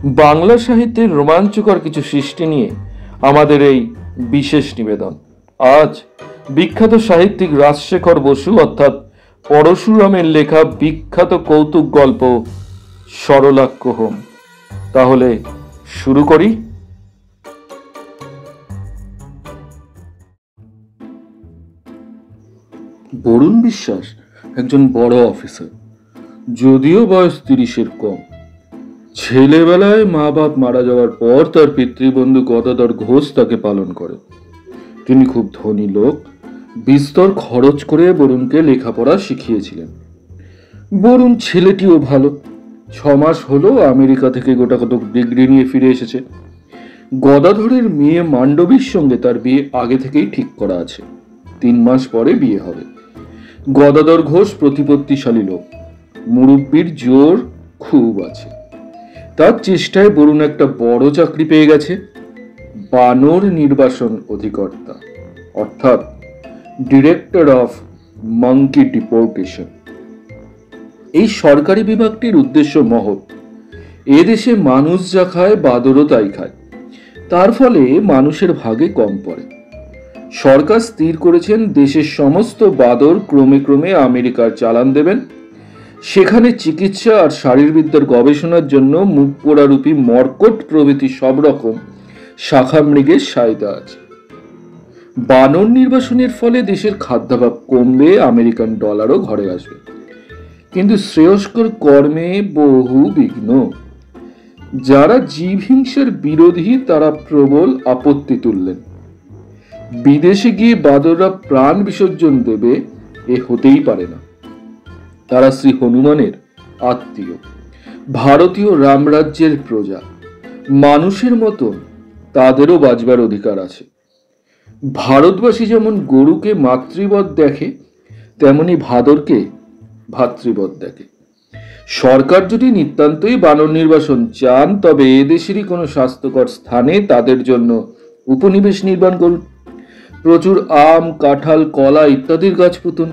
বাংলা সাহিত্যের রোমাঞ্চকর কিছু সৃষ্টি নিয়ে আমাদের এই বিশেষ নিবেদন। আজ বিখ্যাত সাহিত্যিক রাজশেখর বসু অর্থাৎ পরশুরামের লেখা বিখ্যাত কৌতুক গল্প সরলাক্ষ হোম। তাহলে শুরু করি। বরুণ বিশ্বাস একজন বড় অফিসার, যদিও বয়স 30-এর কম। ছেলেবেলায় মা বাপ মারা যাওয়ার পর তার পিতৃবন্ধু গদাধর ঘোষ তাকে পালন করে। তিনি খুব ধনী লোক, বিস্তর খরচ করে বরুণকে লেখাপড়া শিখিয়েছিলেন। বরুণ ছেলেটিও ভালো, 6 মাস হলো আমেরিকা থেকে গোটাকতক ডিগ্রি নিয়ে ফিরে এসেছে। গদাধরের মেয়ে মান্ডবীর সঙ্গে তার বিয়ে আগে থেকেই ঠিক করা আছে, 3 মাস পরে বিয়ে হবে। গদাধর ঘোষ প্রতিপত্তিশালী লোক, মুরব্বির জোর খুব আছে। তার চেষ্টায় বরুণ একটা বড় চাকরি পেয়ে গেছে, বানর নির্বাসন অধিকর্তা, অর্থাৎ ডিরেক্টর অফ মাঙ্কি ডিপোর্টেশন। এই সরকারি বিভাগটির উদ্দেশ্য মহৎ। এদেশে মানুষ যা খায় বাদরও তাই খায়, তার ফলে মানুষের ভাগে কম পড়ে। সরকার স্থির করেছেন দেশের সমস্ত বাদর ক্রমে ক্রমে আমেরিকার চালান দেবেন। সেখানে চিকিৎসা আর শারীরবিদ্যার গবেষণার জন্য মুখ পোড়ারূপী মর্কট প্রভৃতি সব রকম শাখা মৃগের সায়দা আছে। বানর নির্বাসনের ফলে দেশের খাদ্যাভাব কমবে, আমেরিকান ডলারও ঘরে আসবে। কিন্তু শ্রেয়স্কর কর্মে বহু বিঘ্ন। যারা জীব হিংসার বিরোধী তারা প্রবল আপত্তি তুললেন। বিদেশে গিয়ে বাদররা প্রাণ বিসর্জন দেবে, এ হতেই পারে না। তারা শ্রী হনুমানের আত্মীয়, ভারতীয় রামরাজ্যের প্রজা, মানুষের মতো তাদেরও বাঁচবার অধিকার আছে। ভারতবাসী যেমন গরুকে মাতৃবৎ দেখে, তেমনি ভাদরকে ভাতৃবৎ দেখে। সরকার যদি নিতান্তই বানর নির্বাসন চান, তবে এদেশেরই কোনো স্বাস্থ্যকর স্থানে তাদের জন্য উপনিবেশ নির্মাণ করুন। প্রচুর আম, কাঁঠাল, কলা ইত্যাদির গাছ পুতুন।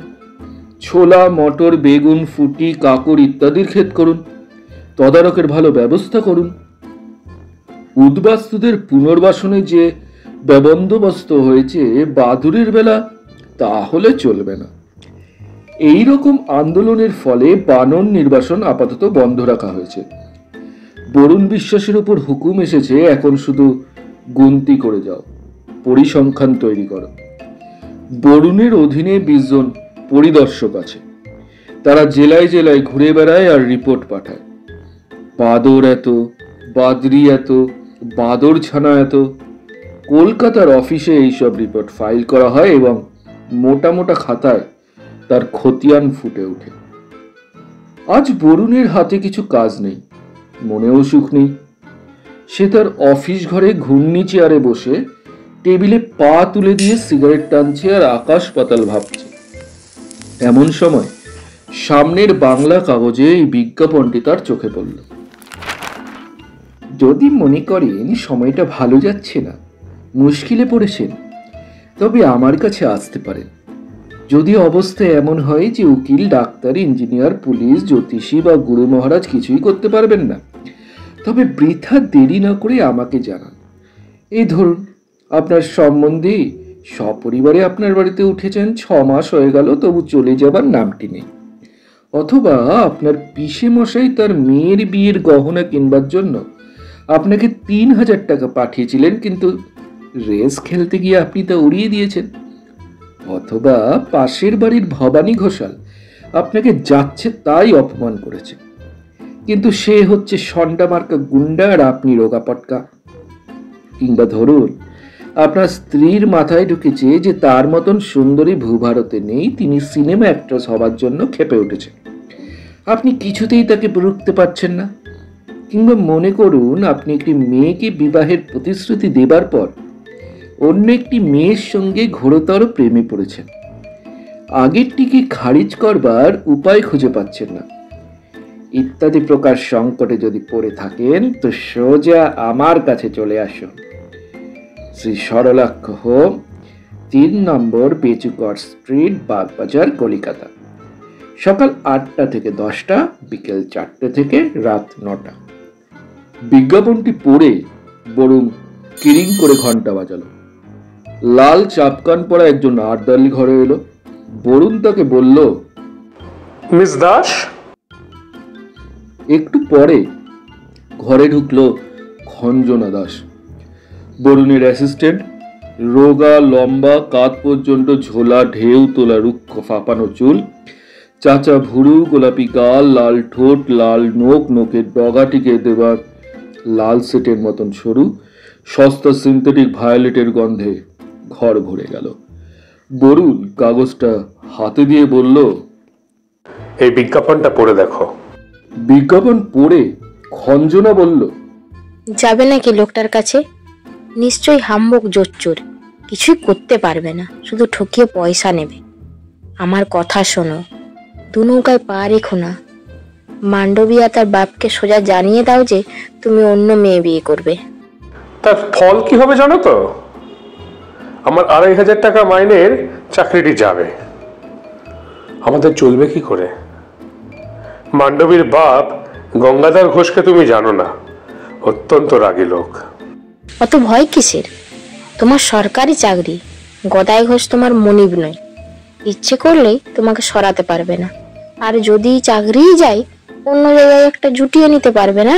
ছোলা, মটর, বেগুন, ফুটি, কাকড় ইত্যাদির ক্ষেত করুন। তদারকের ভালো ব্যবস্থা করুন। উদ্বাস্তুদের পুনর্বাসনে যে বন্দোবস্ত হয়েছে বাদুড়ের বেলা, তাহলে চলবে না। এই রকম আন্দোলনের ফলে বানর নির্বাসন আপাতত বন্ধ রাখা হয়েছে। বরুণ বিশ্বাসের উপর হুকুম এসেছে, এখন শুধু গুনতি করে যাও, পরিসংখ্যান তৈরি করো। বরুণের অধীনে 20 জন পরিদর্শক আছে। তারা জেলায় জেলায় ঘুরে বেড়ায় আর রিপোর্ট পাঠায়। বাদর এত, বাদরি এত, বাদর ছানা এত। কলকাতার অফিসে এইসব রিপোর্ট ফাইল করা হয় এবং মোটা মোটা খাতায় তার খতিয়ান ফুটে ওঠে। আজ বরুণের হাতে কিছু কাজ নেই, মনেও সুখ নেই। সে তার অফিস ঘরে ঘূর্ণি চেয়ারে বসে টেবিলে পা তুলে দিয়ে সিগারেট টানছে আর আকাশ পাতাল ভাবছে। এমন সময় সামনের বাংলা কাগজে এই বিজ্ঞাপনটি তার চোখে পড়ল। যদি মনে করেন সময়টা ভালো যাচ্ছে না, মুশকিলে পড়েছেন, তবে আমার কাছে আসতে পারেন। যদি অবস্থা এমন হয় যে উকিল, ডাক্তার, ইঞ্জিনিয়ার, পুলিশ, জ্যোতিষী বা গুরু মহারাজ কিছুই করতে পারবেন না, তবে বৃথা দেরি না করে আমাকে জানান। এই ধরুন, আপনার সম্বন্ধী সপরিবারে আপনার বাড়িতে উঠেছেন, 6 মাস হয়ে গেল, তবু চলে যাবার নামটি নেই। অথবা আপনার পিসে মশাই তার মেয়ের বিয়ের গহনা কিনবার জন্য আপনাকে 3000 টাকা পাঠিয়েছিলেন, কিন্তু রেস খেলতে গিয়ে আপনি তা উড়িয়ে দিয়েছেন। অথবা পাশের বাড়ির ভবানী ঘোষাল আপনাকে যাচ্ছে তাই অপমান করেছে, কিন্তু সে হচ্ছে সন্ডা মার্কা গুন্ডা আর আপনি রোগা পটকা। কিংবা ধরুন, আপনার স্ত্রীর মাথায় ঢুকেছে যে তার মতন সুন্দরী ভূভারতে নেই, তিনি সিনেমা অ্যাক্ট্রেস হবার জন্য ক্ষেপে উঠেছে, আপনি কিছুতেই তাকে রুখতে পারছেন না। কিংবা মনে করুন, আপনি একটি মেয়েকে বিবাহের প্রতিশ্রুতি দেবার পর অন্য একটি মেয়ের সঙ্গে ঘোরতর প্রেমে পড়েছেন। আগেরটিকে খারিজ করবার উপায় খুঁজে পাচ্ছেন না। ইত্যাদি প্রকার সংকটে যদি পড়ে থাকেন, তো সোজা আমার কাছে চলে আসুন। শ্রী সরলাক্ষ হোম, 3 নম্বর বেচুকর স্ট্রিট, বাগবাজার, কলিকাতা। সকাল 8টা থেকে 10টা, বিকেল 4টে থেকে রাত 9টা। বিজ্ঞাপনটি পড়ে বরুণ কিরিং করে ঘন্টা বাজালো। লাল চাপকান পরা একজন আর্দালি ঘরে এলো। বরুণ তাকে বলল, মিস দাস। একটু পরে ঘরে ঢুকলো খঞ্জনা দাস, বরুণের অ্যাসিস্ট্যান্ট। রোগা, লম্বা, কাঁধ পর্যন্ত ঝোলা, ঢেউ তোলা রুক্ষ ফাঁপানো চুল, চাচা ভুরু, গোলাপি গাল, লাল ঠোঁট, লাল নোক, নোকের ডগাটিকে দেবার লাল সেটের মতন সরু, সস্তা সিনথেটিক ভায়োলেটের গন্ধে ঘর ভরে গেল। বরুণ কাগজটা হাতে দিয়ে বলল, এই বিজ্ঞাপনটা পড়ে দেখো। বিজ্ঞাপন পড়ে খঞ্জনা বলল, যাবে নাকি লোকটার কাছে? নিশ্চয়ই হাম্বক জোচ্চুর, কিছুই করতে পারবে না, শুধু ঠকিয়ে পয়সা নেবে। আমার কথা শোনো, দু নৌকায় পা রেখো না। মান্ডবিয়া তার বাপকে সোজা জানিয়ে দাও যে তুমি অন্য মেয়ে বিয়ে করবে। তার ফল কি হবে জানো তো? আমার 2,500 টাকা মাইনের চাকরিটি যাবে। আমাদের চলবে কি করে? মান্ডবীর বাপ গঙ্গাধর ঘোষকে তুমি জানো না, অত্যন্ত রাগী লোক। অত ভয় কিসের? তোমার সরকারি চাকরি, গদাই ঘোষ তোমার মনিব নয়, ইচ্ছে করলেই তোমাকে সরাতে পারবে না। আর যদি চাকরিই যায়, অন্য জায়গায় একটা জুটিয়ে নিতে পারবে না?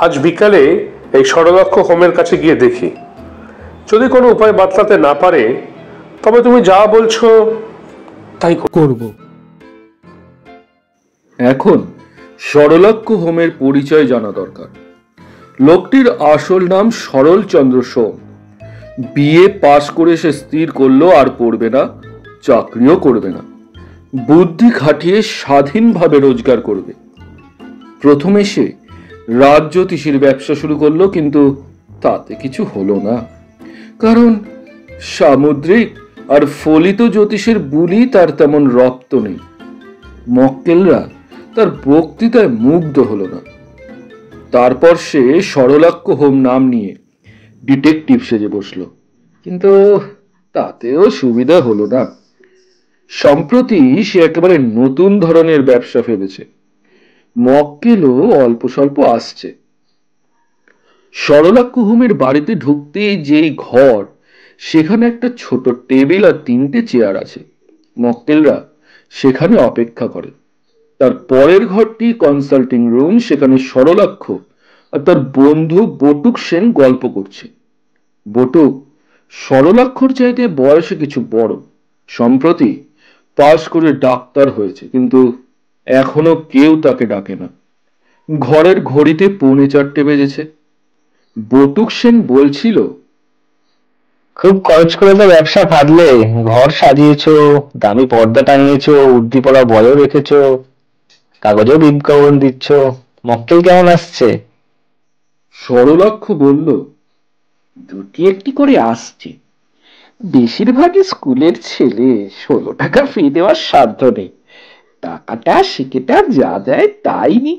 আজ বিকালে এই ষড়লক্ষ হোমের কাছে গিয়ে দেখি, যদি কোনো উপায় বাতলাতে না পারে তবে তুমি যা বলছো তাই করব। এখন সরলাক্ষ হোমের পরিচয় জানা দরকার। লোকটির আসল নাম সরলচন্দ্র সোম। বিএ পাশ করে সে স্থির করলো আর পড়বে না, চাকরিও করবে না, বুদ্ধি খাটিয়ে স্বাধীনভাবে রোজগার করবে। প্রথমে সে রাজজ্যোতিষীর ব্যবসা শুরু করলো, কিন্তু তাতে কিছু হলো না, কারণ সামুদ্রিক আর ফলিত জ্যোতিষের বুলি তার তেমন রপ্ত নেই। মক্কেলরা তার বক্তৃতায় মুগ্ধ হলো না। তারপর সে সরলাক্ষ হোম নাম নিয়ে ডিটেকটিভ সেজে বসলো, কিন্তু তাতেও সুবিধা হলো না। সম্প্রতি সে একেবারে নতুন ধরনের ব্যবসা ফেলেছে, মক্কেলও অল্প স্বল্প আসছে। সরলাক্ষ হোমের বাড়িতে ঢুকতেই যেই ঘর, সেখানে একটা ছোট টেবিল আর 3টে চেয়ার আছে। মক্কেলরা সেখানে অপেক্ষা করে। তার পরের ঘরটি কনসাল্টিং রুম, সেখানে সরলাক্ষ আর তার বন্ধু বটুক সেন গল্প করছে। বটুক সরলাক্ষর চাইতে বয়সে কিছু বড়, সম্প্রতি পাশ করে ডাক্তার হয়েছে, কিন্তু এখনো কেউ তাকে ডাকে না। ঘরের ঘড়িতে 3:45 বেজেছে। বটুক সেন বলছিল, খুব খরচ করে তো ব্যবসা ফাদলে, ঘর সাজিয়েছো, দামি পর্দা টাঙিয়েছো, উর্দি পরা বয়ও রেখেছো, কাগজেও বিজ্ঞাপন দিচ্ছ, মক্কেল কেমন আসছে? সরলাক্ষ বলল, 2-1টি করে আসছে, বেশিরভাগই স্কুলের ছেলে, 16 টাকা ফি দেওয়ার সাধ্য নেই, টাকাটা শিখেটা যা দেয় তাই নি।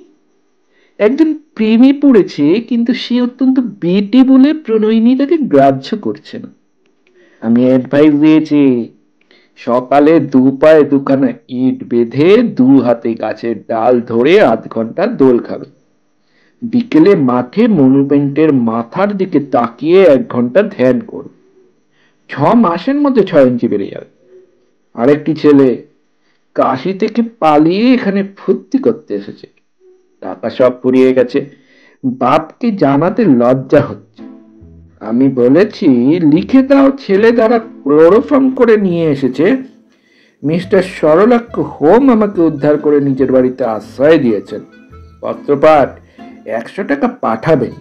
একজন প্রেমে পড়েছে, কিন্তু সে অত্যন্ত বেটে বলে প্রণয়িনী তাকে গ্রাহ্য করছে না। আমি অ্যাডভাইস দিয়েছি, সকালে 2 পায়ে 2খানা ইট বেঁধে 2 হাতে গাছের ডাল ধরে 0.5 ঘন্টা দোল খাবে। বিকেলে মাঠে মনুমেন্টের মাথার দিকে তাকিয়ে 1 ঘন্টা ধ্যান করো। 6 মাসের মধ্যে 6 ইঞ্চি বেড়ে যাবে। আরেকটি ছেলে কাশি থেকে পালিয়ে এখানে ফুর্তি করতে এসেছে, টাকা সব ফুরিয়ে গেছে, বাপকে জানাতে লজ্জা হচ্ছে। আমি বলেছি লিখে দাও, ছেলে দ্বারা ক্লোরোফর্ম করে নিয়ে এসেছে, মিস্টার সরলাক্ষ হোম আমাকে উদ্ধার করে নিজের বাড়িতে আশ্রয় দিয়েছেন, পত্রপাঠ 100 টাকা পাঠাবেন।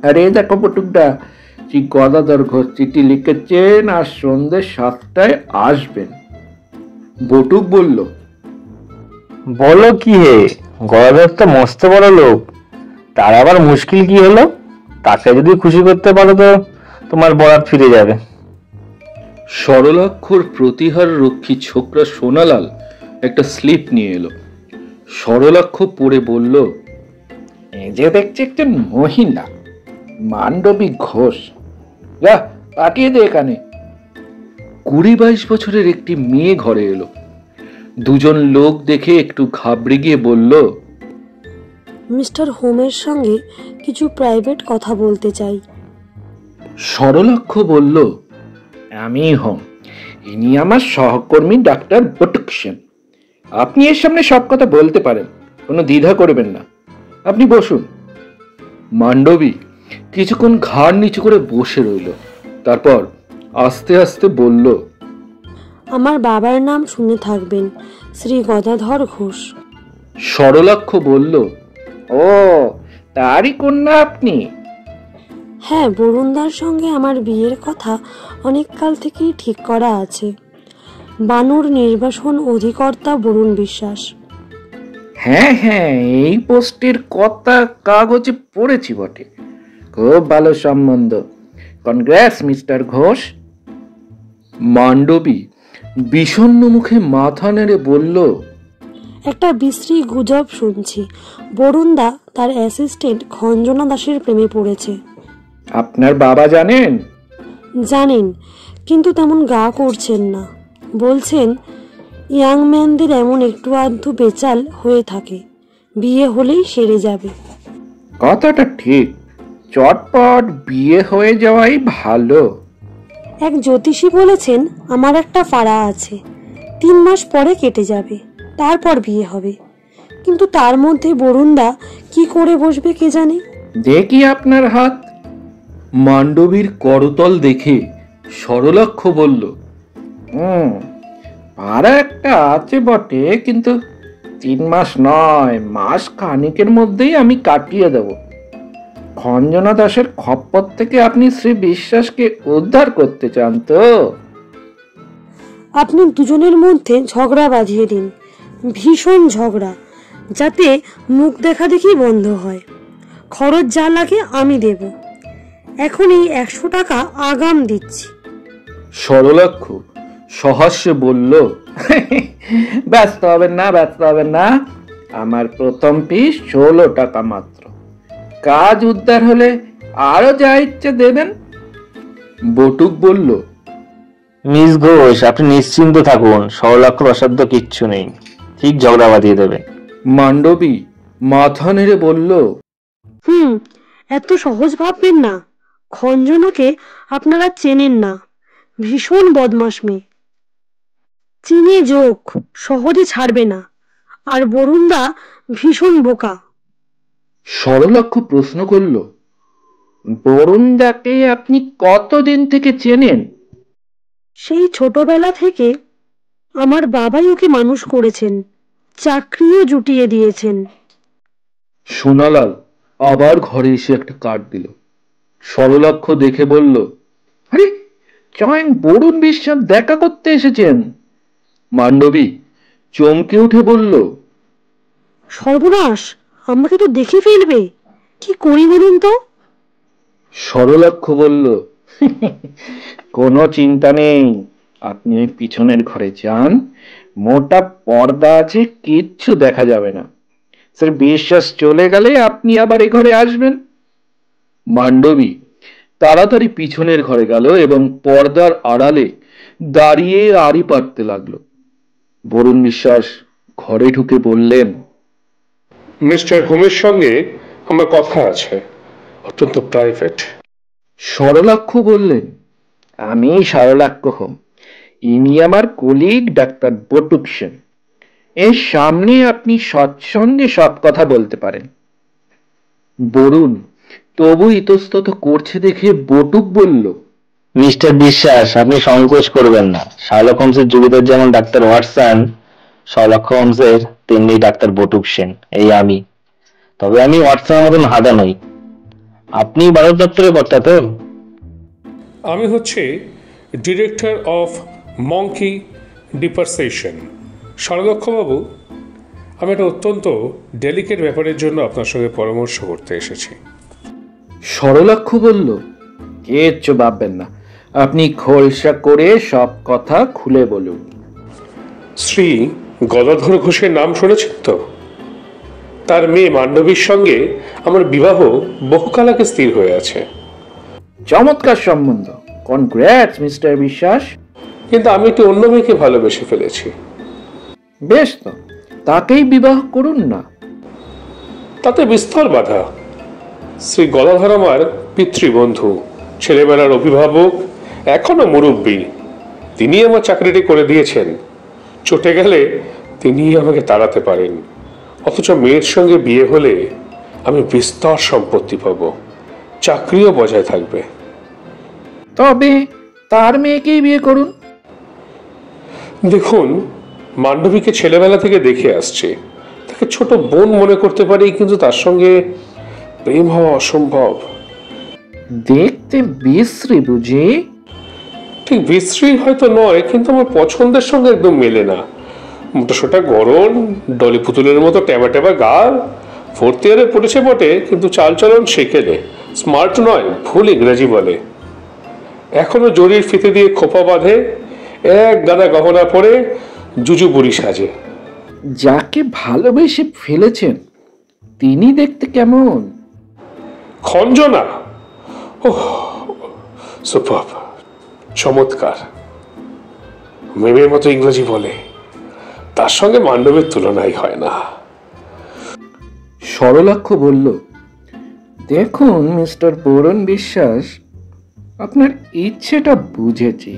আরে দেখো পটুকদা, শ্রী গদাধর ঘোষ চিঠি লিখেছেন আর সন্ধ্যে 7টায় আসবেন। বটুক বলল, বলো কি হে, গদাধর তো মস্ত বড় লোক, তার আবার মুশকিল কি হলো? তাকে যদি খুশি করতে পারো তো তোমার বরাত ফিরে যাবে। সরলাক্ষর প্রতিহার রক্ষী ছোকরা সোনালাল একটা স্লিপ নিয়ে এলো। সরলাক্ষ পড়ে বলল, এই যে দেখছি একজন মহিলা, মান্ডবী ঘোষ, যা পাঠিয়ে দে এখানে। 20-22 বছরের একটি মেয়ে ঘরে এলো। দুজন লোক দেখে একটু ঘাবড়ে গিয়ে বলল, মিস্টার হোমের সঙ্গে কিছু প্রাইভেট কথা বলতে চাই। সরলাক্ষ বলল, আমি হোম, ইনি আমার সহকর্মী ডাক্তার বটুকসেন। আপনি এর সামনে সব কথা বলতে পারেন, কোনো দ্বিধা করবেন না। আপনি বসুন। মান্ডবী কিছুক্ষণ ঘাড় নিচু করে বসে রইল, তারপর আস্তে আস্তে বলল, আমার বাবার নাম শুনে থাকবেন, শ্রী গদাধর ঘোষ। সরলাক্ষ বলল, ও তারই কন্যা আপনি? হ্যাঁ, বরুণদার সঙ্গে আমার বিয়ের কথা অনেক কাল থেকেই ঠিক করা আছে। বানুর নির্বাসন অধিকর্তা বরুণ বিশ্বাস। হ্যাঁ হ্যাঁ, এই পোস্টের কথা কাগজে পড়েছি বটে। খুব ভালো সম্বন্ধ। Congress mister Ghosh. মান্ডবী বিষণ্ণ মুখে মাথা নেড়ে বলল, একটা বিশ্রী গুজব শুনছি, বরুণদা তার অ্যাসিস্ট্যান্ট খঞ্জনা দাসের প্রেমে পড়েছে। আপনার বাবা জানেন? জানেন, কিন্তু তেমন গা করছেন না। বলছেন ইয়াং ম্যানদের এমন একটু আধটু বেচাল হয়ে থাকে, বিয়ে হলেই সেরে যাবে। কথাটা ঠিক, চটপট বিয়ে হয়ে যাওয়াই ভালো। এক জ্যোতিষী বলেছেন আমার একটা ফাড়া আছে, 3 মাস পরে কেটে যাবে, তারপর বিয়ে হবে। কিন্তু তার মধ্যে বরুণদা কি করে বসবে কে জানে। দেখি আপনার হাত। মান্ডবীর করতল দেখে সরলাক্ষ বলল, পাড়া একটা আছে বটে, কিন্তু 3 মাস নয়, মাস খানিকের মধ্যেই আমি কাটিয়ে দেব। খঞ্জনা দাসের খপ্পর থেকে আপনি শ্রী বিশ্বাসকে উদ্ধার করতে চান তো? আপনি দুজনের মধ্যে ঝগড়া বাঁধিয়ে দিন, ভীষণ ঝগড়া, যাতে মুখ দেখা দেখি বন্ধ হয়। খরচ যা লাগে আমি দেব। এখন এই 100 টাকা আগাম দিচ্ছি। সরলাক্ষ সহাস্যে বলল, ব্যস্ত হবেন না, ব্যস্ত হবেন না। আমার প্রথম পিস 16 টাকা মাত্র। কাজ উদ্ধার হলে আরো যা ইচ্ছে দেবেন। বটুক বলল, মিস ঘোষ, আপনি নিশ্চিন্ত থাকুন, সরলাক্ষর অসাধ্য কিচ্ছু নেই, ঠিক ঝগড়া বাঁধিয়ে দেবে। মান্ডবী মাথা নেড়ে বলল, এত সহজ ভাববেন না। খঞ্জনাকে আপনারা চেনেন না, ভীষণ বদমাশ মেয়ে, চিনে যোগ, সহজে ছাড়বে না। আর বরুণদা ভীষণ বোকা। সরলাক্ষ প্রশ্ন করল, বরুণদাকে আপনি কতদিন থেকে চেনেন? সেই ছোটবেলা থেকে। আমার বাবাই ওকে মানুষ করেছেন, চাকরিও জুটিয়ে দিয়েছেন। সোনালাল আবার ঘরে এসে একটা কার্ড দিল। সরলাক্ষ দেখে বলল, আরে স্বয়ং বরুণ বিশ্বাস দেখা করতে এসেছেন। মান্ডবী চমকে উঠে বলল, সর্বনাশ, আমাকে তো দেখে ফেলবে, কি করি বলুন তো। সরলাক্ষ বলল, কোনো চিন্তা নেই, আপনি ওই পিছনের ঘরে যান, মোটা পর্দা আছে, কিচ্ছু দেখা যাবে না। স্যার বিশ্বাস চলে গেলে আপনি আবার এ ঘরে আসবেন। মান্ডবী তাড়াতাড়ি পিছনের ঘরে গেল এবং পর্দার আড়ালে দাঁড়িয়ে আড়ি পাততে লাগলো। বরুণ বিশ্বাস ঘরে ঢুকে বললেন, মিস্টার হোমের সঙ্গে আমার কথা আছে, অত্যন্ত প্রাইভেট। সরলাক্ষ বললেন, আমি সরলাক্ষ হোম, ইনি আমার কলিগ ডাক্তার বটুকসেন। এর সামনে আপনি সৎসঙ্গে সব কথা বলতে পারেন। বরুণ তবু ইতস্তত করছে দেখে বটুক বলল, মিস্টার বিশ্বাস, আপনি সংকোচ করবেন না। শার্লক হোমসের যুগিদার যেমন ডাক্তার ওয়াটসন, শার্লক হোমসের তেমনি ডাক্তার বটুকসেন, এই আমি। তবে আমি ওয়াটসনের মতন হাদা নই। আপনি বারদ দপ্তরে কর্তা তো? আমি হচ্ছে ডিরেক্টর অফ মঙ্কি ডিপারসেশন। সরলক্ষবাবু, আমি একটা অত্যন্ত ডেলিকেট ব্যাপারের জন্য আপনার সঙ্গে পরামর্শ করতে এসেছি। সরলাক্ষ বলল, কিচ্ছু ভাববেন না, আপনি খোলসা করে সব কথা খুলে বলুন। শ্রী গদাধর ঘোষের নাম শুনেছেন তো? তার মেয়ে মান্ডবীর সঙ্গে আমার বিবাহ বহুকাল আগে স্থির হয়ে আছে। চমৎকার সম্বন্ধ, কনগ্রেটস মিস্টার বিশ্বাস। কিন্তু আমি একটু অন্য মেয়েকে ভালোবেসে ফেলেছি। বেশ তো, তাকেই বিবাহ করুন না। তাতে বিস্তর বাধা। শ্রী গদাধর আমার পিতৃবন্ধু, ছেলেবেলার অভিভাবক, এখনো মুরব্বী। তিনি আমার চাকরিটি করে দিয়েছেন। চটে গেলে তিনি আমাকে তাড়াতে পারেন। অথচ মেয়ের সঙ্গে বিয়ে হলে আমি বিস্তর সম্পত্তি পাব, চাকরিও বজায় থাকবে। তবে তার মেয়েকেই বিয়ে করুন। দেখুন, মান্ডবীকে ছেলেবেলা থেকে দেখে আসছে। তাকে ছোট বোন মনে করতে পারি, কিন্তু তার সঙ্গে প্রেম হওয়া অসম্ভব। দেখতে বিশ্রী বুঝি? ঠিক বিশ্রী হয়তো নয়, কিন্তু আমার পছন্দের সঙ্গে একদম মেলে না। মোটাসোটা গরম, ডলি পুতুলের মতো ট্যাবা ট্যাবা গাল, 4th ইয়ারে পড়েছে বটে, কিন্তু চালচলন শেখেলে। স্মার্ট নয়, ভুল ইংরেজি বলে। এখনো জরির ফিতে দিয়ে খোপা বাঁধে, এক গাদা গহনা পরে জুজু বুড়ি সাজে। যাকে ভালোবেসে ফেলেছেন তিনি দেখতে কেমন? খঞ্জনা, ওহ সুপার, চমৎকার। মেমের মতো ইংরেজি বলে, তার সঙ্গে মান্ডবের তুলনাই হয় না। সরলাক্ষ বলল, দেখুন মিস্টার বরুণ বিশ্বাস, আপনার ইচ্ছেটা বুঝেছি।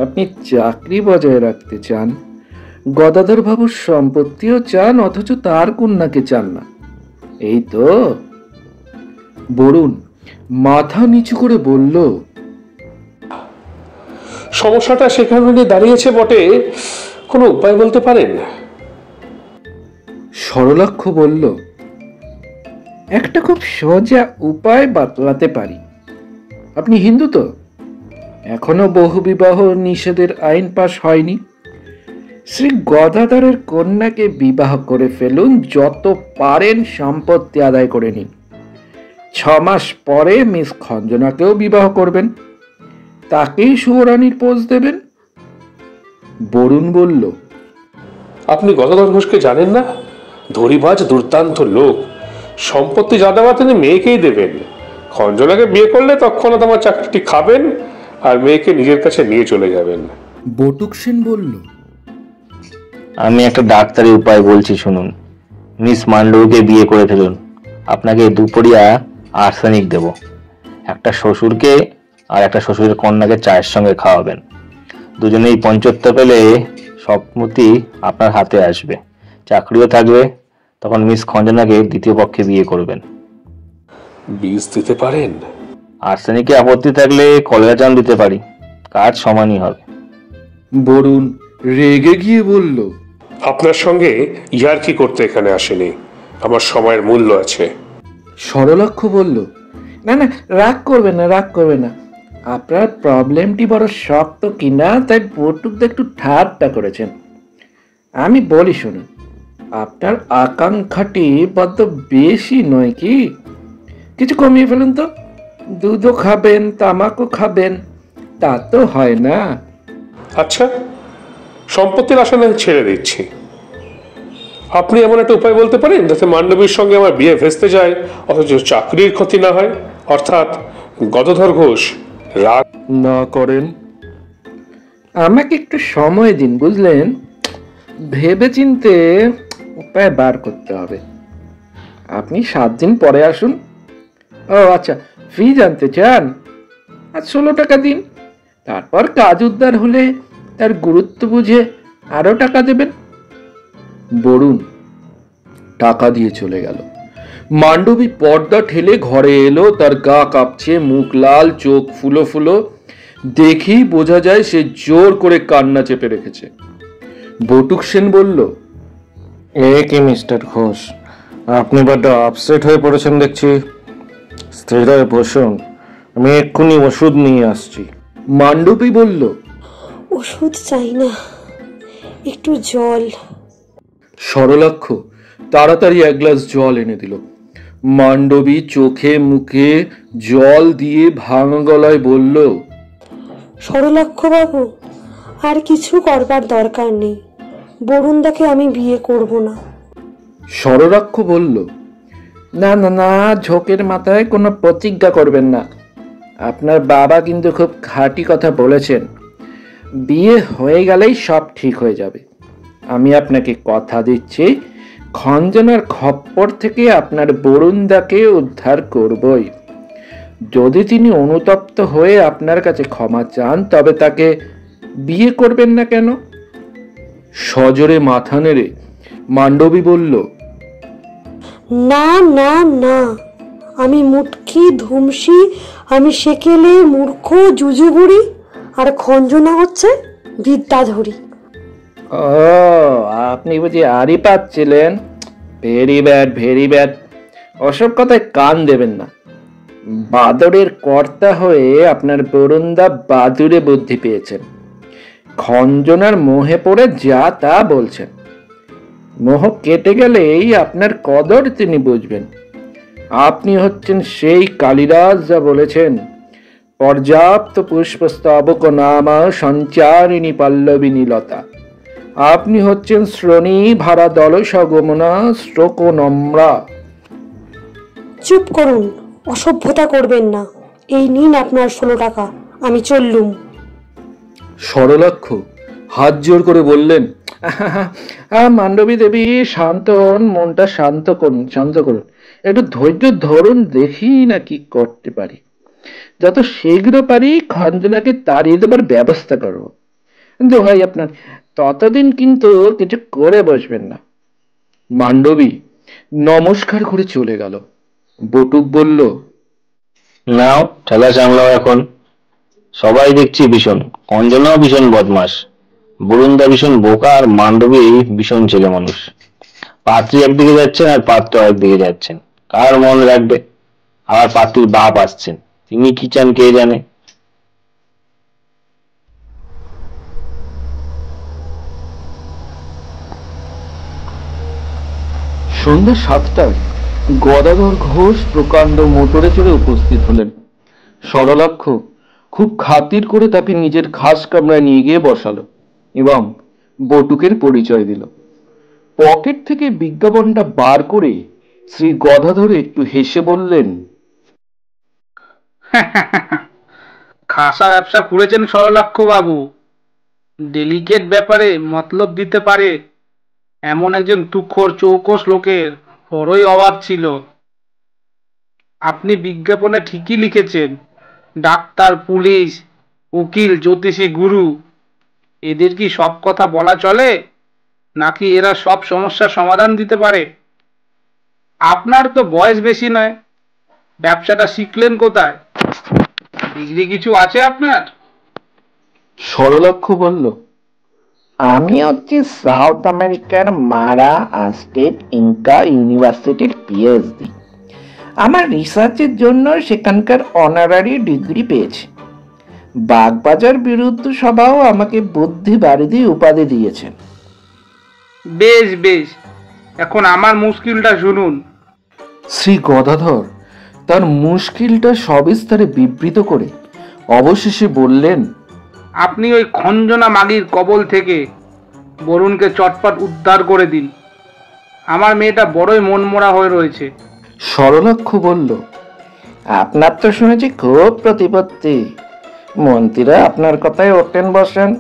আপনি চাকরি বজায় রাখতে চান, গদাধর বাবুর সম্পত্তিও চান, অথচ তার কন্যাকে চান না, এই তো? বরুণ মাথা নিচু করে বলল, সমস্যাটা সেখানে দাঁড়িয়েছে বটে, কোনো উপায় বলতে পারেন? সরলাক্ষ বলল, একটা খুব সোজা উপায় বাতলাতে পারি। আপনি হিন্দু তো? এখনো বহুবিবাহ নিষেধের আইন পাশ হয়নি। শ্রী গদাধরের কন্যাকে বিবাহ করে ফেলুন, যত পারেন সম্পত্তি আদায় করে নিন। 6 মাস পরে মিস খঞ্জনাকেও বিবাহ করবেন, তাকেই সুরানীর পোজ দেবেন। বরুণ বলল, আপনি গদাধর ঘোষকে জানেন না? ধরিবাজ দুর্দান্ত লোক। সম্পত্তি যা দেওয়া তিনি মেয়েকেই দেবেন। খঞ্জনাকে বিয়ে করলে তৎক্ষণাৎ আমার চাকরিটি খাবেন আর মেয়েকে নিজের কাছে নিয়ে চলে যাবেন। বটুক সেন বলল, আমি একটা ডাক্তারি উপায় বলছি, শুনুন। মিস মান্ডবীকে বিয়ে করে ফেলুন। আপনাকে দুপুরিয়া আর্সেনিক দেব। একটা শ্বশুরকে আর একটা শ্বশুরের কন্যাকে চায়ের সঙ্গে খাওয়াবেন। দুজনেই পঞ্চত্ব পেলে সম্মতি আপনার হাতে আসবে, চাকরিও থাকবে। তখন মিস খঞ্জনাকে দ্বিতীয় পক্ষে বিয়ে করবেন। বীজ দিতে পারেন? আর্সেনিকে আপত্তি থাকলে কলেরা চাল দিতে পারি, কাজ সমানই হবে। বরুণ রেগে গিয়ে বলল, আপনার সঙ্গে ইয়ার্কি করতে এখানে আসেনি, আমার সময়ের মূল্য আছে। সরলাক্ষ বলল, না না, রাগ করবে না, রাগ করবে না। আপনার প্রবলেমটি বড় শক্ত কিনা তাই বটুকদা একটু ঠাট্টা করেছেন। আমি বলি শুনুন, আপনার আকাঙ্ক্ষাটি বড্ড বেশি নয় কি? কিছু কমিয়ে ফেলুন তো। দুধও খাবেন, তামাকও খাবেন, তা তো হয় না। আচ্ছা, সম্পত্তির আশা নয় ছেড়ে দিচ্ছি। আপনি এমন একটা উপায় বলতে পারেন যাতে মান্ডবীর সঙ্গে আমার বিয়ে ভেস্তে যায়, অথচ চাকরির ক্ষতি না হয়, অর্থাৎ গদাধর ঘোষ রাগ না করেন? আমাকে একটু সময় দিন, বুঝলেন? ভেবে চিনতে উপায় বার করতে হবে। আপনি 7 দিন পরে আসুন। ও আচ্ছা, ফি জানতে চান? আর 16 টাকা দিন। তারপর কাজ উদ্ধার হলে তার গুরুত্ব বুঝে আরো টাকা দেবেন। বরুণ টাকা দিয়ে চলে গেল। মান্ডবী পর্দা ঠেলে ঘরে এলো, তার গা কাঁপছে, মুখ লাল, চোখ ফুলো ফুলো। দেখেই বোঝা যায় সে জোর করে কান্না চেপে রেখেছে। বটুক সেন বলল, এ কি মিস্টার ঘোষ, আপনি বড্ড আপসেট হয়ে পড়েছেন দেখছি। স্থির হয়ে বসুন, আমি এক্ষুনি ওষুধ নিয়ে আসছি। মান্ডবী বলল, ওষুধ চাই না, একটু জল। সরলাক্ষ তাড়াতাড়ি 1 গ্লাস জল এনে দিল। মান্ডবী চোখে মুখে জল দিয়ে ভাঙা গলায় বলল, সরলাক্ষ বাবু, আর কিছু করবার দরকার নেই। বরুণদাকে আমি বিয়ে করব না। সরলাক্ষ বলল, না না না, ঝোঁকের মাথায় কোনো প্রতিজ্ঞা করবেন না। আপনার বাবা কিন্তু খুব খাঁটি কথা বলেছেন। বিয়ে হয়ে গেলেই সব ঠিক হয়ে যাবে। আমি আপনাকে কথা দিচ্ছি, খঞ্জনার খপ্পর থেকে আপনার বরুণদাকে উদ্ধার করবই। যদি তিনি অনুতপ্ত হয়ে আপনার কাছে ক্ষমা চান তবে তাকে বিয়ে করবেন না কেন? সজোরে মাথা নেড়ে মান্ডবী বলল, না না না, আমি মুটকি ধুমসি, আমি সেকেলে মূর্খ জুজুবুড়ি, আর খঞ্জনা হচ্ছে বিদ্যাধরী। ও, আপনি বুঝি আরই পাচ্ছিলেন? Very bad, very bad. ওসব কথায় কান দেবেন না। বাদরের কর্তা হয়ে আপনার বরুণদা বাদুরে বুদ্ধি পেয়েছেন। খঞ্জনার মোহে পড়ে যা তা বলছেন। মোহ কেটে গেলেই আপনার কদর তিনি বুঝবেন। আপনি হচ্ছেন সেই কালিদাস যা বলেছেন, পর্যাপ্ত পুষ্পস্তবক নামা সঞ্চারিণী পল্লবিনী লতা। আপনি হচ্ছেন শ্রোণী ভারা দল সগমনা শ্লোক নম্রা। চুপ করুন, অসভ্যতা করবেন না। এই নিন আপনার 16 টাকা, আমি চললুম। সরলাক্ষ হাত জোর করে বললেন, মান্ডবী দেবী শান্ত হন, মনটা শান্ত করুন, শান্ত করুন, একটু ধৈর্য ধরুন, দেখি না কি করতে পারি। যত শীঘ্র পারি খঞ্জনাকে তাড়িয়ে দেবার ব্যবস্থা করবো। দোহাই আপনার, ততদিন কিন্তু কিছু করে বসবেন না। মান্ডবী নমস্কার করে চলে গেল। বটুক বলল, নাও ঠেলা সামলাও এখন। সবাই দেখছি ভীষণ, খঞ্জনাও ভীষণ বদমাস, বরুণদা ভীষণ বোকা, আর মান্ডবী ভীষণ ছেলে মানুষ। পাত্রী একদিকে যাচ্ছেন আর পাত্র একদিকে যাচ্ছেন, কার মন রাখবে? আবার পাত্রীর বাপ আসছেন, তিনি কি চান কে জানে। সন্ধ্যা 7টায় গদাধর ঘোষ প্রকাণ্ড মোটরে চড়ে উপস্থিত হলেন। সরলাক্ষ খুব খাতির করে তাকে নিজের খাস কামরায় নিয়ে গিয়ে বসালো এবং বটুকের পরিচয় দিল। পকেট থেকে বিজ্ঞাপনটা বার করে শ্রী গদাধর একটু হেসে বললেন, খাসা ব্যবসা করেছেন সরলাক্ষ বাবু। ডেলিকেট ব্যাপারে মতলব দিতে পারে এমন একজন তুখোর চৌকস লোকের বড়ই অভাব ছিল। আপনি বিজ্ঞাপনে ঠিকই লিখেছেন, ডাক্তার, পুলিশ, উকিল, জ্যোতিষী, গুরু, এদের কি সব কথা বলা চলে, নাকি এরা সব সমস্যার সমাধান দিতে পারে? আপনার তো বয়স বেশি নয়, ব্যবসাটা শিখলেন কোথায়? ডিগ্রি কিছু আছে আপনার? সরলাক্ষ বলল, আমি হচ্ছি সাউথ আমেরিকার মারা স্টেট ইনকা ইউনিভার্সিটির পিএইচডি। আমার রিসার্চের জন্য সেখানকার অনারারি ডিগ্রি পেয়েছি। বাগবাজার বিরুদ্ধ সভাও আমাকে বুদ্ধি বারিধি উপাধি দিয়েছেন। বেশ বেশ, এখন আমার মুশকিলটা শুনুন। শ্রী গদাধর তার মুশকিলটা সবিস্তারে বিবৃত করে অবশেষে বললেন, আপনি ওই খঞ্জনা মাগির কবল থেকে বরুণকে চটপট উদ্ধার করে দিন। আমার মেয়েটা বড়ই মনমরা হয়ে রয়েছে। সরলাক্ষ বলল, আপনার তো শুনেছি খুব প্রতিপত্তি। মন্ত্রীরা আপনার কথায় ওঠেন বসেন।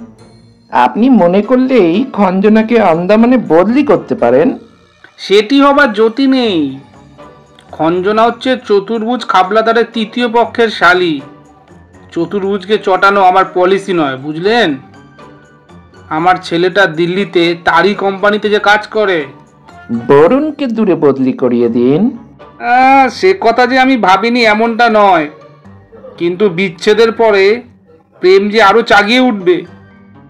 আপনি মনে করলেই খঞ্জনাকে আন্দামানে বদলি করতে পারেন। সেটি হবার জ্যোতি নেই। খঞ্জনা হচ্ছে চতুর্ভুজ খাবলাদারের তৃতীয় পক্ষের শালী। চতুর্ভুজকে চটানো আমার পলিসি নয়, বুঝলেন? আমার ছেলেটা দিল্লিতে তারই কোম্পানিতে যে কাজ করে। বরুণকে দূরে বদলি করিয়ে দিন। সে কথা যে আমি ভাবিনি এমনটা নয়, কিন্তু বিচ্ছেদের পরে প্রেম যে আরো চাগিয়ে উঠবে।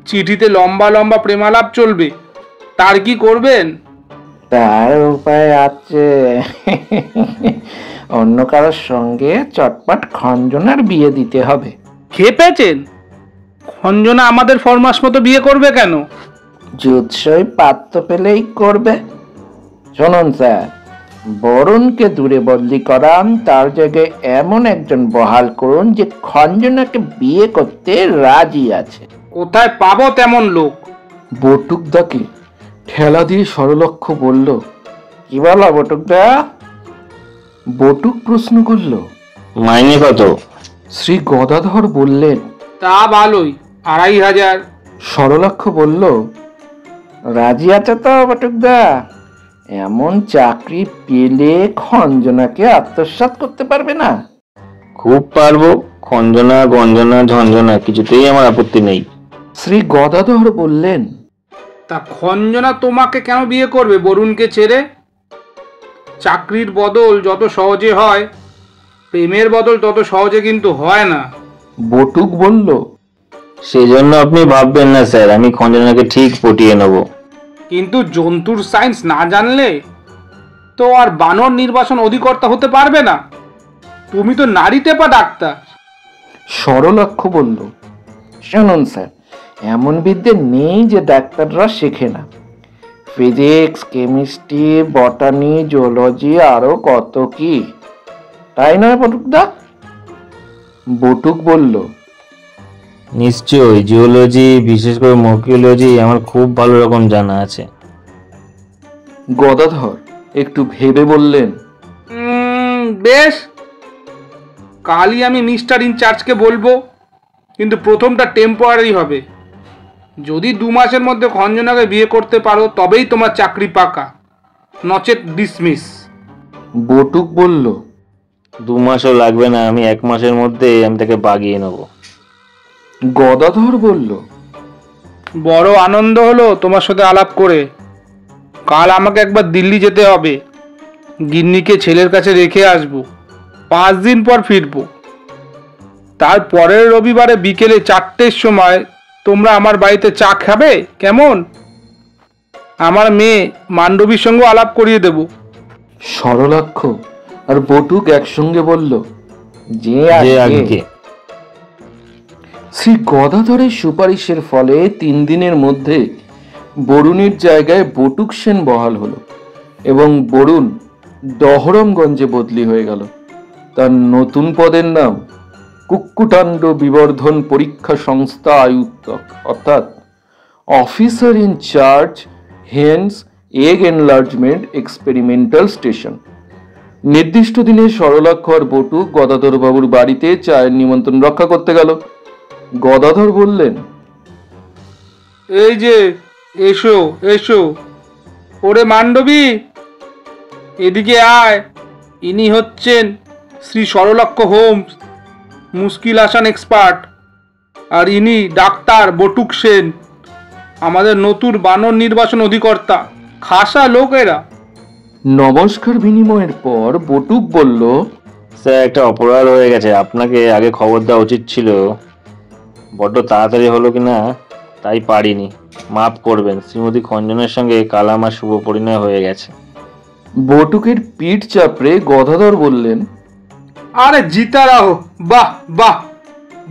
চিঠিতে লম্বা লম্বা প্রেমালাপ চলবে, তার কি করবেন? তার উপায় আছে। অন্য কারোর সঙ্গে চটপট খঞ্জনার বিয়ে দিতে হবে। খেয়ে পেয়েছেন? খঞ্জনা আমাদের ফরমাস মতো বিয়ে করবে কেন? জুৎসই পাত্র পেলেই করবে। শুনুন স্যার, বরুণকে দূরে বদলি করান, তার জায়গায় এমন একজন বহাল করুন যে খঞ্জনাকে বিয়ে করতে রাজি আছে। কোথায় পাবো তেমন লোক? বটুকদাকে ঠেলা দিয়ে সরলক্ষ বলল, কি বলো বটুকদা? বটুক প্রশ্ন করল, মাইনে কত? শ্রী গদাধর বললেন, তা ভালোই, 2500। সরলাক্ষ বলল, রাজি আছে তো বটুকদা? এমন চাকরি পেলে খঞ্জনাকে আত্মসাৎ করতে পারবে না? খুব পারবো, খঞ্জনা গঞ্জনা ঝঞ্ঝনা কিছুতেই আমার আপত্তি নেই। শ্রী গদাধর বললেন, তা খঞ্জনা তোমাকে কেন বিয়ে করবে বরুণকে ছেড়ে? চাকরির বদল যত সহজে হয়, প্রেমের বদল তত সহজে কিন্তু হয় না। বটুক বলল, সেজন্য আপনি ভাববেন না স্যার, আমি খঞ্জনাকে ঠিক পটিয়ে নেব। কিন্তু জন্তুর সায়েন্স না জানলে তো আর বানর নির্বাচন অধিকর্তা হতে পারবে না। তুমি তো নারী টেপা ডাক্তার। সরলাক্ষ বলল, শুনুন স্যার, এমন বিদ্যে নেই যে ডাক্তাররা শেখে না। ফিজিক্স, কেমিস্ট্রি, বটানি, জুলজি, আরো কত কি, তাই নয় বটুকদা? বটুক বলল, নিশ্চয়ই, জিওলজি বিশেষ করে মর্কিওলজি আমার খুব ভালো রকম জানা আছে। গদাধর একটু ভেবে বললেন, বেশ, কালই আমি মিস্টার ইনচার্জকে বলবো, কিন্তু প্রথমটা টেম্পোরারি হবে। যদি 2 মাসের মধ্যে খঞ্জনাকে বিয়ে করতে পারো তবেই তোমার চাকরি পাকা, নচেত ডিসমিস। বটুক বলল, 2 মাসও লাগবে না, আমি 1 মাসের মধ্যে আমি তাকে বাগিয়ে নেব। গদাধর বলল, বড় আনন্দ হলো তোমার সাথে আলাপ করে। কাল আমাকে একবার দিল্লি যেতে হবে, গিন্নিকে ছেলের কাছে রেখে আসবো, 5 দিন পর ফিরবো। তারপরের রবিবারে বিকেলে 4টের সময় তোমরা আমার বাড়িতে চা খাবে কেমন? আমার মেয়ে মান্ডবীর সঙ্গে আলাপ করিয়ে দেব। সরলাক্ষ আর বটুক একসঙ্গে বলল, যে যে আগে আগে। শ্রী গদাধরের সুপারিশের ফলে 3 দিনের মধ্যে বরুণের জায়গায় বটুক সেন বহাল হলো এবং বরুণ দহরমগঞ্জে বদলি হয়ে গেল। তার নতুন পদের নাম কুক্কুটান্ড বিবর্ধন পরীক্ষা সংস্থা আয়ুক্তক, অর্থাৎ officer in charge hence egg enlargement experimental station. নির্দিষ্ট দিনে সরলাক্ষ আর বটুক গদাধর বাবুর বাড়িতে চায়ের নিমন্ত্রণ রক্ষা করতে গেল। গদাধর বললেন, এই যে, এসো এসো। ওরে মান্ডবী, এদিকে আয়। ইনি হচ্ছেন শ্রী সরলাক্ষ হোমস, মুশকিল আসান এক্সপার্ট। আর ইনি ডাক্তার বটুক সেন, আমাদের নতুন বানর নির্বাচন অধিকর্তা। খাসা লোক এরা। নমস্কার বিনিময়ের পর বটুক বলল, স্যার, একটা অপরাধ হয়ে গেছে, আপনাকে আগে খবর দেওয়া উচিত ছিল। বড্ড তাড়াতাড়ি হলো কিনা তাই পারিনি, মাফ করবেন। শ্রীমতী খঞ্জনের সঙ্গে কাল আমার শুভ পরিণয় হয়ে গেছে। বটুকের পিঠ চাপড়ে গদাধর বললেন, আরে জিতা রাহো, বাহ বাহ,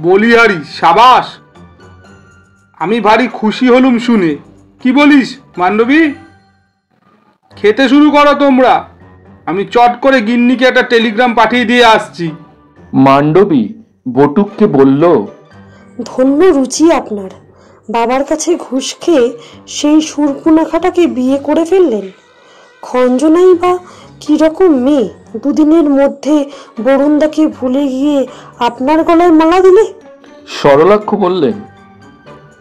বলিহারি, সাবাস। আমি ভারী খুশি হলুম শুনে। কি বলিস মান্ডবী? খেতে শুরু করো তোমরা, আমি চট করে গিন্নিকে একটা টেলিগ্রাম পাঠিয়ে দিয়ে আসছি। মান্ডবী বটুককে বলল, ধন্য রুচি আপনার। বাবার কাছে ঘুষ খেয়ে সেই সুরপুনাখাটাকে বিয়ে করে ফেললেন। খঞ্জনাই বা কিরকম মেয়ে, 2 দিনের মধ্যে বরুণদাকে ভুলে গিয়ে আপনার গলায় মালা দিলে। সরলাক্ষ বললেন,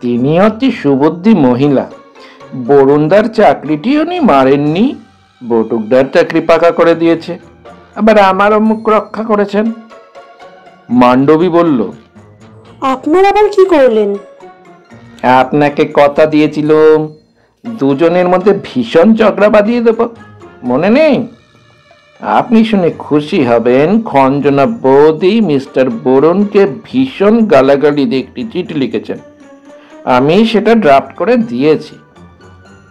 তিনি অতি সুবুদ্ধি মহিলা। বরুণদার চাকরিটি উনি মারেননি, বটুকদার চাকরি পাকা করে দিয়েছে, আবার আমারও মুখ রক্ষা করেছেন। মান্ডবী বলল, আপনার আবার কি করলেন? আপনাকে কথা দিয়েছিলাম দুজনের মধ্যে ভীষণ ঝগড়া বাঁধিয়ে দেব, মনে নেই? আপনি শুনে খুশি হবেন, খঞ্জনা বৌদি মিস্টার বরুণকে ভীষণ গালাগালি দিয়ে একটি চিঠি লিখেছেন। আমি সেটা ড্রাফট করে দিয়েছি।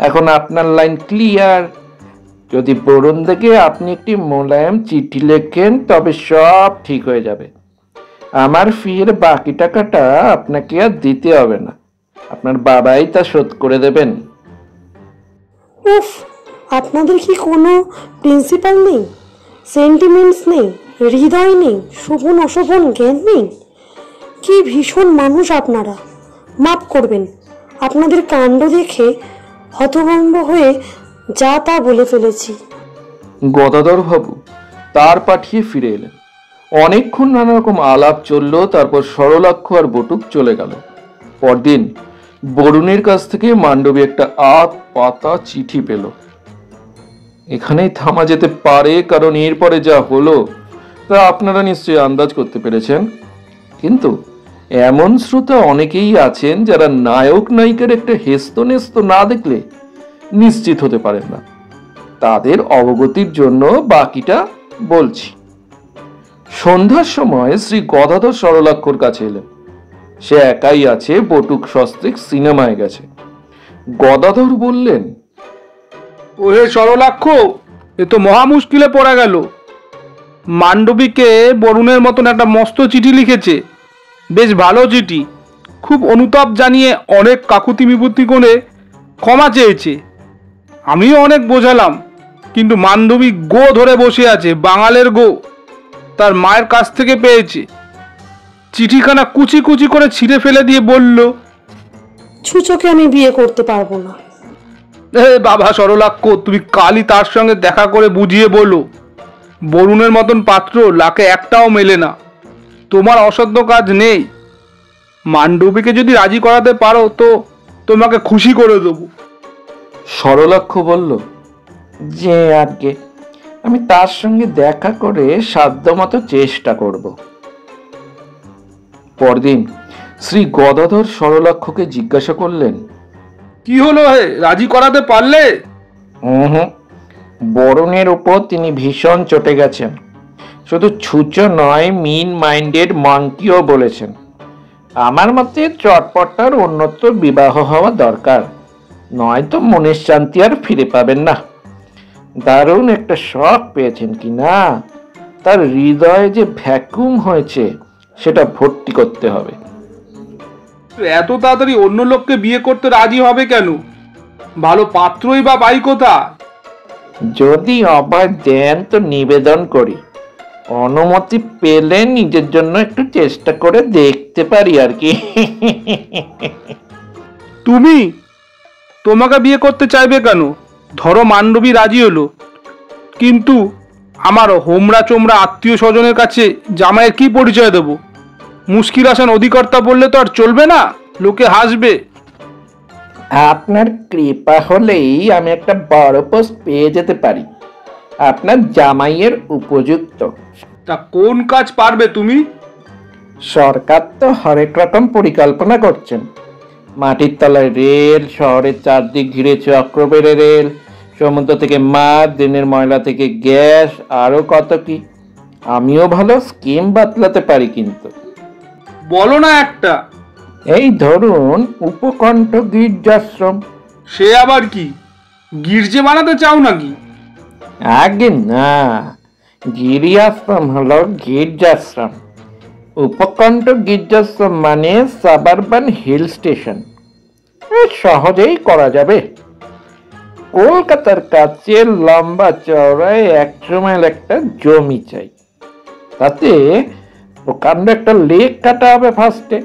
এখন আপনার লাইন ক্লিয়ার। যদি বরুণ দেখে আপনি একটি মোলায়েম চিঠি লেখেন তবে সব ঠিক হয়ে যাবে। আমার ফির বাকি টাকাটা আপনাকে আর দিতে হবে না, আপনার বাবাই তা শোধ করে দেবেন। উফ, আপনাদের কি কোনো প্রিন্সিপাল নেই, সেন্টিমেন্টস নেই, হৃদয় নেই, শোভন অশোভন জ্ঞান নেই? কি ভীষণ মানুষ আপনারা। মাফ করবেন, আপনাদের কাণ্ড দেখে হতভম্ব হয়ে যা তা বলে ফেলেছি। গদাধর বাবু তার পাঠিয়ে ফিরে এলেন। অনেকক্ষণ নানা রকম আলাপ চলল, তারপর সরলাক্ষ আর বটুক চলে গেল। পরদিন বরুণের কাছ থেকে মান্ডবী একটা 8 পাতা চিঠি পেল। এখানেই থামা যেতে পারে, কারণ এরপরে যা হলো তা আপনারা নিশ্চয়ই আন্দাজ করতে পেরেছেন। কিন্তু এমন শ্রোতা অনেকেই আছেন যারা নায়ক নায়িকার একটা হেস্তনেস্ত না দেখলে নিশ্চিত হতে পারেন না। তাদের অবগতির জন্য বাকিটা বলছি। সন্ধ্যার সময় শ্রী গদাধর সরলাক্ষর কাছে এলেন। সে একাই আছে, বটুক সস্ত্রিক সিনেমায় গেছে। গদাধর বললেন, ওহে সরলাক্ষ, এ তো মহা মুশকিলে পড়া গেল। মান্ডবীকে বরুণের মতন একটা মস্ত চিঠি লিখেছে, বেশ ভালো চিঠি, খুব অনুতাপ জানিয়ে অনেক কাকুতি মিপুতি করে ক্ষমা চেয়েছে। আমিও অনেক বোঝালাম, কিন্তু মান্ডবী গো ধরে বসে আছে, বাঙালের গো, তার মায়ের কাছ থেকে পেয়েছে। চিঠিখানা কুচি কুচি করে ছিঁড়ে ফেলে দিয়ে বলল, ছুচোকে আমি বিয়ে করতে পারবো না। বাবা সরলাক্ষ, তুমি কালই তার সঙ্গে দেখা করে বুঝিয়ে বলো, বরুণের মতন পাত্র লাখে একটাও মেলে না। তোমার অসাধ্য কাজ নেই। মান্ডবীকে যদি রাজি করাতে পারো তো তোমাকে খুশি করে দেবো। সরলাক্ষ বলল, যে আগে আমি তার সঙ্গে দেখা করে সাধ্যমতো চেষ্টা করব। পরদিন শ্রী গদাধর সরলাক্ষকে জিজ্ঞাসা করলেন, কি হলো হে, রাজি করাতে পারলে? হুম, বরুণের উপর তিনি ভীষণ চটে গেছেন। শুধু ছুঁচো নয়, মিন মাইন্ডেড মাংকিও বলেছেন। আমার মতে চটপটার অন্যত্র বিবাহ হওয়া দরকার, নয়তো মনের শান্তি আর ফিরে পাবেন না। দারুণ একটা শখ পেয়েছেন কি না, তার হৃদয়ে যে ভ্যাকুম হয়েছে সেটা ভর্তি করতে হবে। এত তাড়াতাড়ি অন্য লোককে বিয়ে করতে রাজি হবে কেন? ভালো পাত্রই বা পাই কোথা? যদি অভয় দেন তো নিবেদন করি, অনুমতি পেলে নিজের জন্য একটু চেষ্টা করে দেখতে পারি আর কি। তুমি তোমাকে বিয়ে করতে চাইবে কেন? ধরো মান্ডবী রাজি হলো, কিন্তু আমার হোমরা চোমরা আত্মীয় স্বজনের কাছে জামাইয়ের কি পরিচয় দেব? মুশকিল আসান অধিকর্তা বললে তো আর চলবে না, লোকে হাসবে। আপনার কৃপা হলেই আমি একটা বড় পোস্ট পেয়ে যেতে পারি, আপনার জামাইয়ের উপযুক্ত। তা কোন কাজ পারবে তুমি? সরকার তো হরেক রকম পরিকল্পনা করছেন। মাটির তলায় রেল, শহরের চারদিক ঘিরে চক্রবেড়ে রেল, সমুদ্র থেকে মাছ, দিনের ময়লা থেকে গ্যাস, আরো কত কি। আমিও ভালো স্কিম বাতলাতে পারি, কিন্তু বলো না একটা। এই ধরুন উপকণ্ঠ গির্জাশ্রম। সে আবার কি? গির্জে বানাতে চাও নাকি? আগে না, গিরিয়াশ্রম হলো গির্জাশ্রম। উপকণ্ঠ গির্জাশ্রম মানে সাবারবান হিল স্টেশন। সহজেই করা যাবে। কলকাতার কাছে লম্বা চওড়ায় 100 মাইল একটা জমি চাই, তাতে প্রকাণ্ড একটা লেক কাটা হবে ফার্স্টে।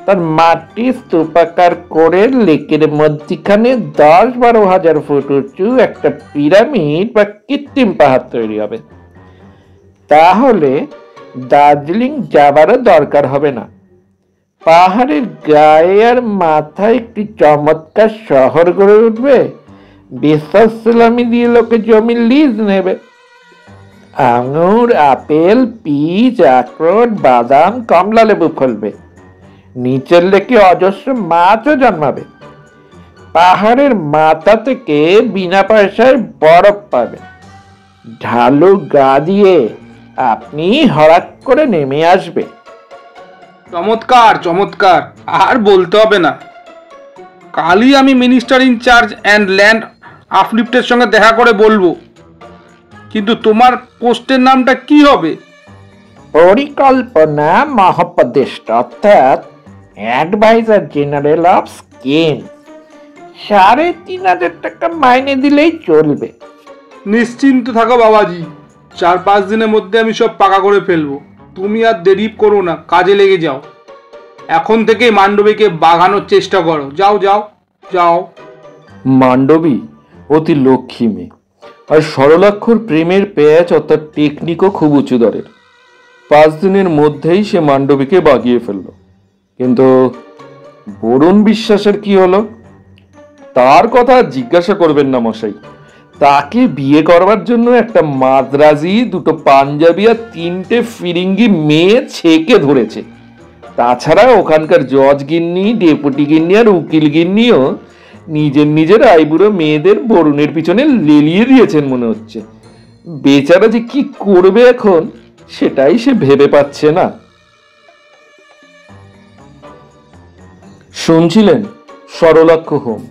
তার মাটি স্তূপাকার করে লেকের মধ্যখানে 10-12 হাজার ফুট উঁচু একটা পিরামিড বা কৃত্রিম পাহাড় তৈরি হবে। তাহলে দার্জিলিং যাবারও দরকার হবে না। পাহাড়ের গায়ে আর মাথায় একটি চমৎকার শহর গড়ে উঠবে। বিশ্বাস সালামি দিয়ে লোকে জমি লিজ নেবে। আঙুর, আপেল, পিচ, আখরোট, বাদাম, কমলা লেবু ফলবে। নিচের লেকে অজস্র মাছও জন্মাবে। পাহাড়ের মাথা থেকে বিনা পয়সায় বরফ পাবে। ঢালু গা দিয়ে আপনি হঠাৎ করে নেমে আসবে। চমৎকার চমৎকার, আর বলতে হবে না। কালই আমি মিনিস্টার ইনচার্জ অ্যান্ড ল্যান্ড আপলিফ্টের সঙ্গে দেখা করে বলবো। কিন্তু তোমার পোস্টের নামটা কি হবে? পরিকল্পনা মহাপদেষ্টা, অর্থাৎ অ্যাডভাইজার জেনারেল অফ স্কিম। 3,500 টাকা মাইনে দিলেই চলবে। নিশ্চিন্ত থাকো বাবাজি, 4-5 দিনের মধ্যে আমি সব পাকা করে ফেলবো। তুমি আর দেরি করো না, কাজে লেগে যাও। এখন থেকেই মান্ডবীকে বাগানোর চেষ্টা করো। যাও যাও যাও। মান্ডবী অতি লক্ষ্মী মেয়ে, আর সরলাক্ষর প্রেমের প্যাচ অর্থাৎ টেকনিকও খুব উঁচু দরের। 5 দিনের মধ্যেই সে মান্ডবীকে বাগিয়ে ফেলল। কিন্তু বরুণ বিশ্বাসের কি হলো? তার কথা জিজ্ঞাসা করবেন না মশাই, তাকে বিয়ে করবার জন্য একটা মাদ্রাজি, দুটো পাঞ্জাবি আর তিনটে ফিরিঙ্গি মেয়ে ছেকে ধরেছে। তাছাড়া ওখানকার জজ গিন্নি, ডেপুটি গিন্নি আর উকিল গিন্নিও নিজের আইবুড়ো মেয়েদের বরুণের পিছনে লেলিয়ে দিয়েছেন মনে হচ্ছে। বেচারা যে কি করবে এখন সেটাই সে ভেবে পাচ্ছে না। শুনছিলেন সরলাক্ষ হোম,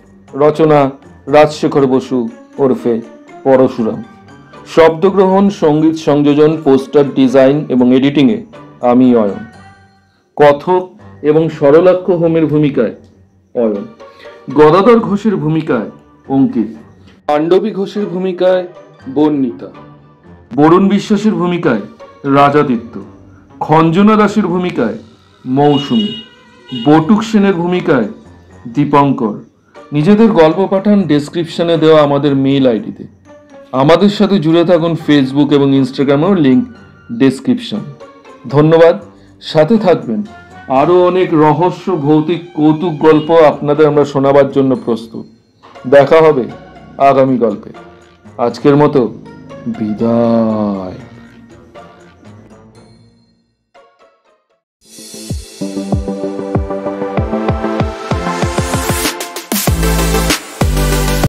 রচনা রাজশেখর বসু ওরফে পরশুরাম, শব্দগ্রহণ, সঙ্গীত সংযোজন, পোস্টার ডিজাইন এবং এডিটিংয়ে আমি অয়ন। কথক এবং সরলাক্ষ হোমের ভূমিকায় অয়ন, গদাধর ঘোষের ভূমিকায় অঙ্কিত, পাণ্ডবী ঘোষের ভূমিকায় বর্ণিতা, বরুণ বিশ্বাসের ভূমিকায় রাজাদিত্য, খঞ্জনা দাসের ভূমিকায় মৌসুমী, বটুক সেনের ভূমিকায় দীপঙ্কর। নিজেদের গল্প পাঠান ডেসক্রিপশনে দেওয়া আমাদের মেইল আইডিতে। আমাদের সাথে জুড়ে থাকুন ফেসবুক এবং ইনস্টাগ্রামেও, লিঙ্ক ডেসক্রিপশন। ধন্যবাদ, সাথে থাকবেন। আরও অনেক রহস্য, ভৌতিক, কৌতুক গল্প আপনাদের আমরা শোনাবার জন্য প্রস্তুত। দেখা হবে আগামী গল্পে। আজকের মতো বিদায়।